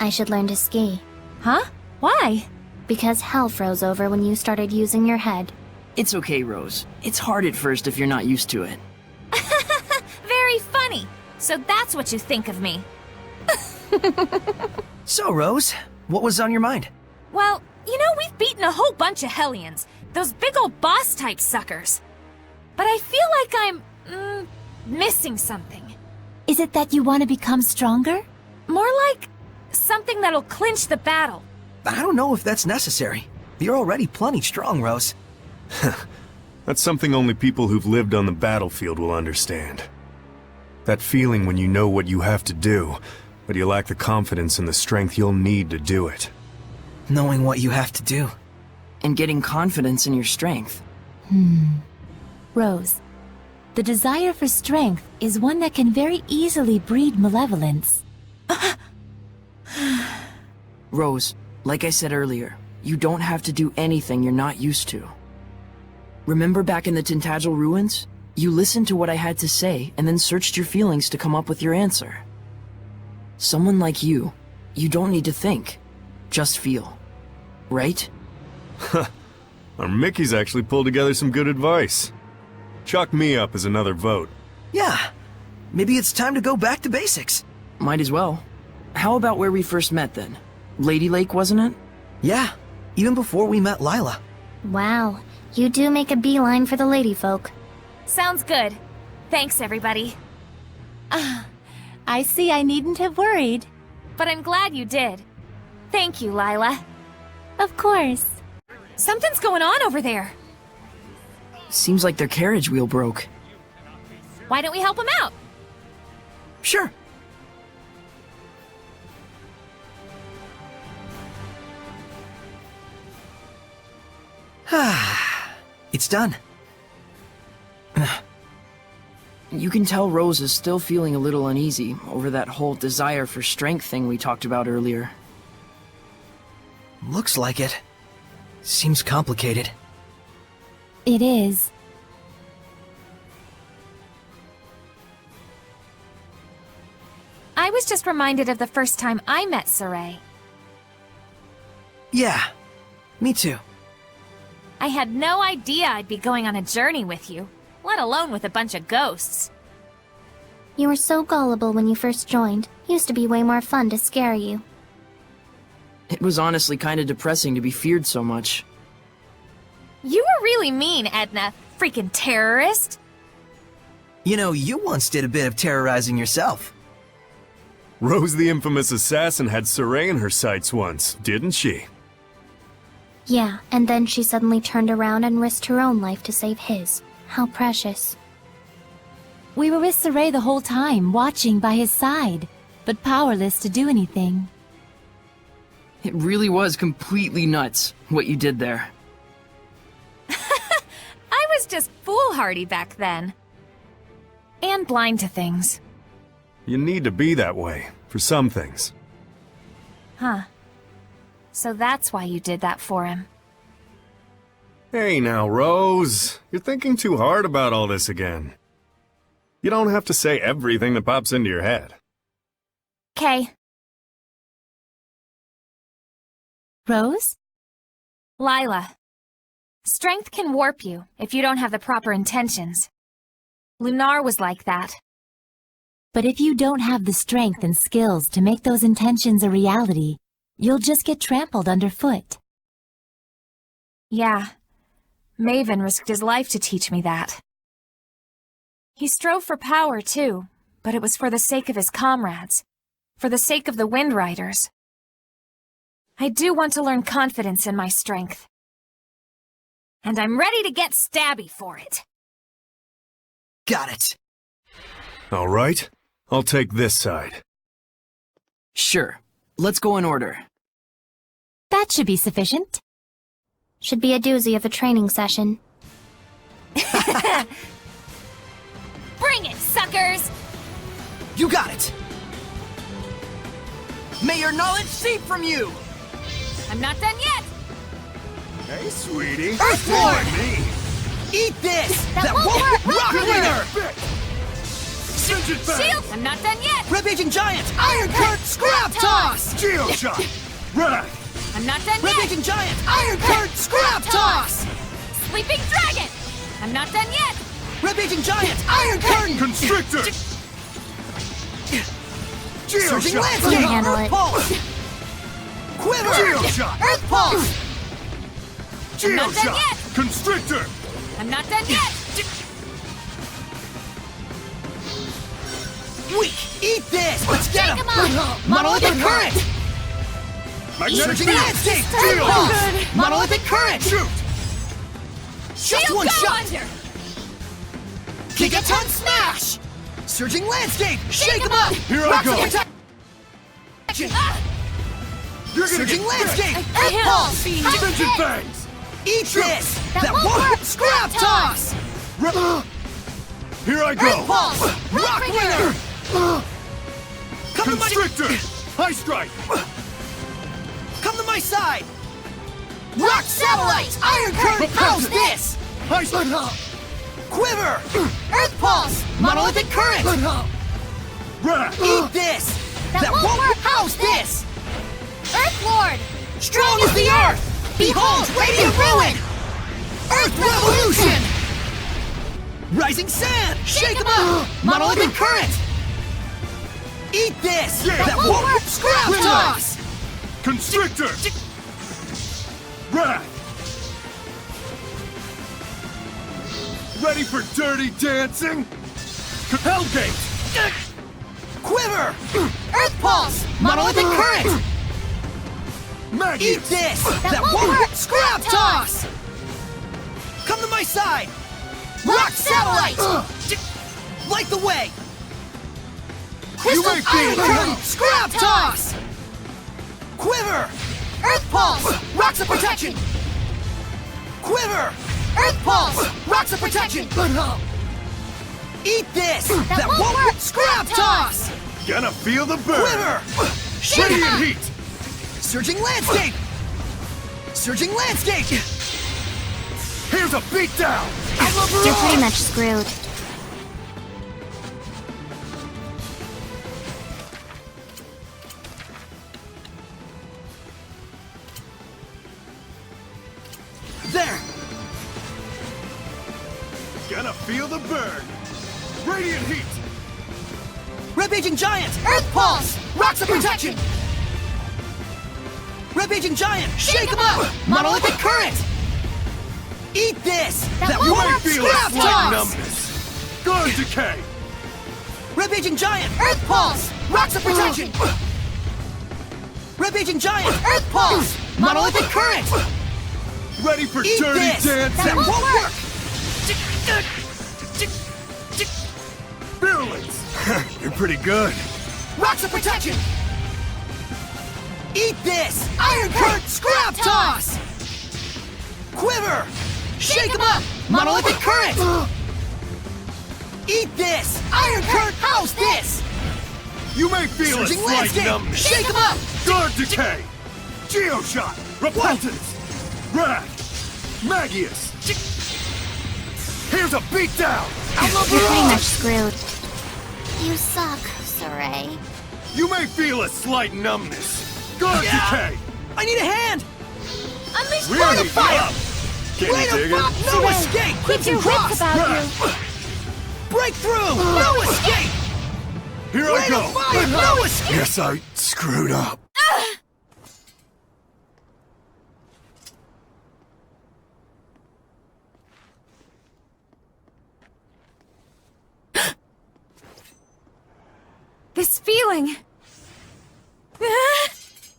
I should learn to ski. Huh? Why? Because hell froze over when you started using your head. It's okay, Rose. It's hard at first if you're not used to it. Very funny. So that's what you think of me. So, Rose, what was on your mind? Well, you know, we've beaten a whole bunch of Hellions. Those big old boss-type suckers. But I feel like I'm, missing something. Is it that you want to become stronger? More like something that'll clinch the battle. I don't know if that's necessary. You're already plenty strong, Rose. That's something only people who've lived on the battlefield will understand. That feeling when you know what you have to do, but you lack the confidence and the strength you'll need to do it. Knowing what you have to do. And getting confidence in your strength. Rose, the desire for strength is one that can very easily breed malevolence. Rose, like I said earlier, you don't have to do anything you're not used to. Remember back in the Tintagel ruins? You listened to what I had to say and then searched your feelings to come up with your answer. Someone like you don't need to think. Just feel. Right? Our Mickey's actually pulled together some good advice. Chalk me up as another vote. Yeah, maybe it's time to go back to basics. Might as well. How about where we first met then? Lady Lake, wasn't it? Yeah, even before we met Lila. Wow, you do make a beeline for the lady folk. Sounds good. Thanks, everybody. I see I needn't have worried. But I'm glad you did. Thank you, Lila. Of course. Something's going on over there. Seems like their carriage wheel broke. Why don't we help them out? Sure. It's done. You can tell Rose is still feeling a little uneasy over that whole desire for strength thing we talked about earlier. Looks like it. Seems complicated. It is. I was just reminded of the first time I met Saray. Yeah, me too. I had no idea I'd be going on a journey with you, let alone with a bunch of ghosts. You were so gullible when you first joined. Used to be way more fun to scare you. It was honestly kind of depressing to be feared so much. You were really mean, Edna. Freaking terrorist. You know, you once did a bit of terrorizing yourself. Rose the infamous assassin had Saray in her sights once, didn't she? Yeah, and then she suddenly turned around and risked her own life to save his. How precious. We were with Saray the whole time, watching by his side, but powerless to do anything. It really was completely nuts, what you did there. I was just foolhardy back then. And blind to things. You need to be that way, for some things. Huh. So that's why you did that for him. Hey now, Rose. You're thinking too hard about all this again. You don't have to say everything that pops into your head. 'Kay. Rose? Lila. Strength can warp you if you don't have the proper intentions. Lunar was like that. But if you don't have the strength and skills to make those intentions a reality, you'll just get trampled underfoot. Yeah. Maven risked his life to teach me that. He strove for power, too, but it was for the sake of his comrades, for the sake of the Wind Riders. I do want to learn confidence in my strength. And I'm ready to get stabby for it. Got it. All right, I'll take this side. Sure. Let's go in order. That should be sufficient. Should be a doozy of a training session. Bring it, suckers! You got it! May your knowledge seep from you! I'm not done yet! Hey, sweetie. Earthborn! Me. Eat this! That won't work! Rocket Leader! Send it back. Shield! I'm not done yet! Rampaging Giant! Iron Curtain! Scrap Toss! Geo shot! Wrath! I'm not done yet! Rampaging Giant! Iron Current! Scrap Toss! Sleeping Dragon! I'm not done yet! Rampaging Giant! Iron Current! Constrictor! Geo Surging shot! Landscape! Can't handle Earth it. Pulse! Quiver! Geo shot! Earth Pulse! Geo not done shot! yet. Constrictor! I'm not done yet! Weak! Eat this! Let's get Shake him! 'em up. Monolithic Current! Magnetic Surging field! Landscape! Geo Earth Pulse! shot! Monolithic Current! Shoot! Just Shield one go shot! under! Gigaton Smash! Surging Landscape! Shake him up! Here I Rocks go. of Protection! You're gonna Surging get Landscape! I Earth can't Pulse! see. Vengeance Fangs! Eat this! That won't work. Scrap Toss! Here I Earth go! Pulse! Rock Ringer! Come to my... Constrictor! High strike! Come to my side! Rock Satellites! Iron Current! How's this? High strike! Quiver! Earth Pulse! Monolithic Current! Wrath! Eat this! That won't work. How's this? Earth Lord! Strong as the Earth! Behold Radiant Ruin! Earth Revolution! Rising Sand! Shake 'em up! Monolithic Current! Eat this! Yeah. That won't work! Scrap Win Toss! Constrictor! Wrath! Ready for dirty dancing? Hellgate! Quiver! Earth Pulse! Monolithic Current! Eat Magius! this! That won't work. Scrap Toss! Come to my side! Rock Satellite! Light the way! Crystal may feel Iron it. Current! Scrap Toss! Quiver! Earth Pulse! Rocks of Protection! Quiver! Earth Pulse! Rocks of Protection! Eat this! That won't work. Scrap Toss! Gonna feel the burn! Quiver! Shake Radiant up! heat! Surging Landscape! Surging Landscape! Here's a beatdown! You're pretty much screwed. There! Gonna feel the burn! Radiant heat! Rampaging Giant! Earth Pulse! Rocks of Protection! Rampaging Giant! Shake 'em up! Monolithic Current! Eat this! That You won't may work. feel a Scrap slight Toss! numbness! Guard decay! Rampaging Giant! Earth Pulse! Rocks of Protection! Rampaging Giant! Earth Pulse! Monolithic Current! Ready for Eat dirty this! dancing! That won't work! Virulence! You're pretty good. Rocks of Protection! Eat this! Iron Current! Scrap Toss! Quiver! Shake 'em up! Monolithic Current! Eat this! Iron Current! How's this? You may feel Surging a slight Landscape! numbness. Shake 'em up! Guard decay! Geoshot! Repentance! Wrath! Magius! Here's a beatdown! You're pretty much screwed. You suck, Saray. You may feel a slight numbness. Guard Yeah. decay! I need a hand! Unleash We're Burn heating the fire! up! Can Blade you of dig it? Frost! No escape! Keep Crimson your Cross! wits about you. Wrath! Breakthrough! No escape! Here I Blade go! of fire! No escape! Yes, I screwed up. This feeling!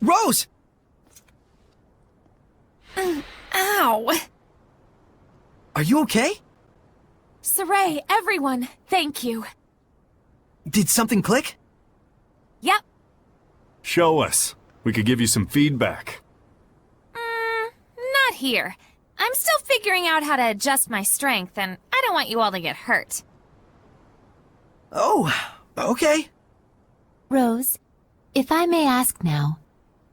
Rose! Ow! Are you okay? Saray, everyone, thank you. Did something click? Yep. Show us. We could give you some feedback. Not here. I'm still figuring out how to adjust my strength, and I don't want you all to get hurt. Oh, okay. Rose, if I may ask now,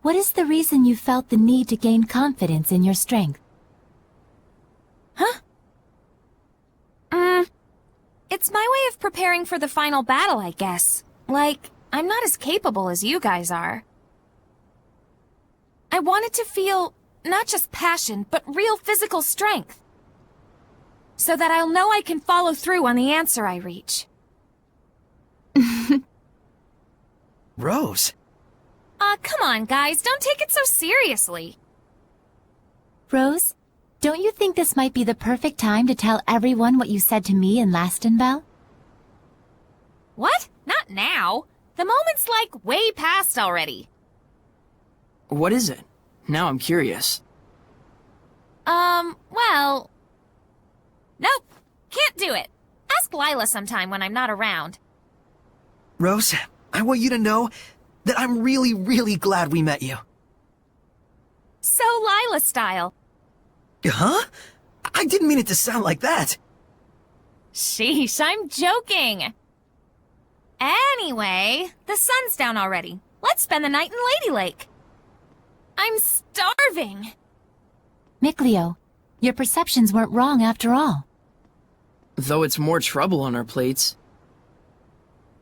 what is the reason you felt the need to gain confidence in your strength? It's my way of preparing for the final battle, I guess. Like, I'm not as capable as you guys are. I wanted to feel not just passion, but real physical strength. So that I'll know I can follow through on the answer I reach. Rose. Come on, guys, don't take it so seriously. Rose, don't you think this might be the perfect time to tell everyone what you said to me in Lastenbell? What? Not now. The moment's like way past already. What is it? Now I'm curious. Well... Nope. Can't do it. Ask Lila sometime when I'm not around. Rose, I want you to know that I'm really, really glad we met you. So Lila style. Huh? I didn't mean it to sound like that. Sheesh, I'm joking. Anyway, the sun's down already. Let's spend the night in Lady Lake. I'm starving. Mikleo, your perceptions weren't wrong after all. Though it's more trouble on our plates.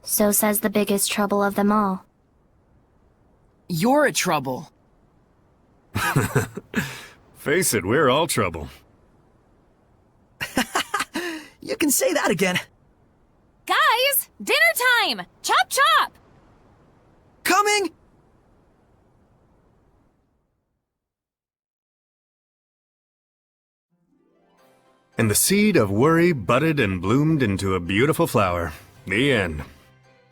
So says the biggest trouble of them all. You're a trouble. Face it, we're all trouble. You can say that again. Guys, dinner time! Chop chop! Coming! And the seed of worry budded and bloomed into a beautiful flower. The end.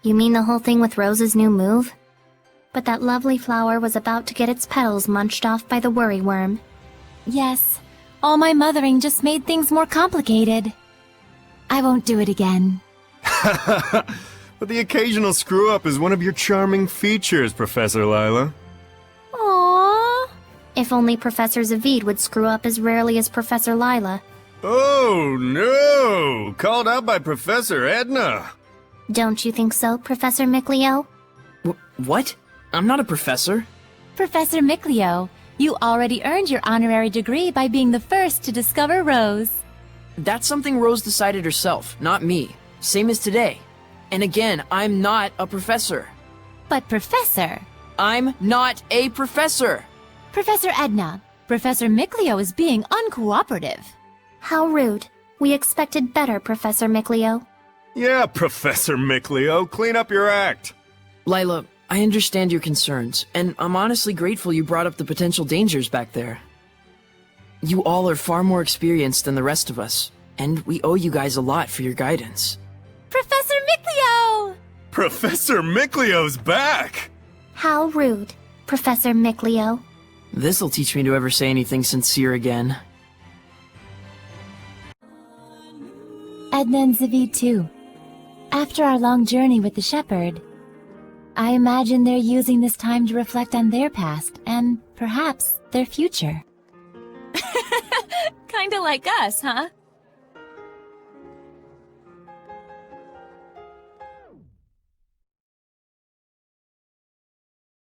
You mean the whole thing with Rose's new move? But that lovely flower was about to get its petals munched off by the worry worm. Yes, all my mothering just made things more complicated. I won't do it again. But the occasional screw-up is one of your charming features, Professor Lila. Aww. If only Professor Zavid would screw up as rarely as Professor Lila. Oh, no! Called out by Professor Edna. Don't you think so, Professor Mikleo? What? I'm not a professor. Professor Mikleo, you already earned your honorary degree by being the first to discover Rose. That's something Rose decided herself, not me. Same as today. And again, I'm not a professor. But Professor... I'm not a professor! Professor Edna, Professor Mikleo is being uncooperative. How rude. We expected better, Professor Mikleo. Yeah, Professor Mikleo, clean up your act. Lila, I understand your concerns, and I'm honestly grateful you brought up the potential dangers back there. You all are far more experienced than the rest of us, and we owe you guys a lot for your guidance. Professor Mikleo! Professor Mikleo's back! How rude, Professor Mikleo. This'll teach me to ever say anything sincere again. Edna and Zavid too. After our long journey with the shepherd, I imagine they're using this time to reflect on their past and, perhaps, their future. Kinda like us, huh?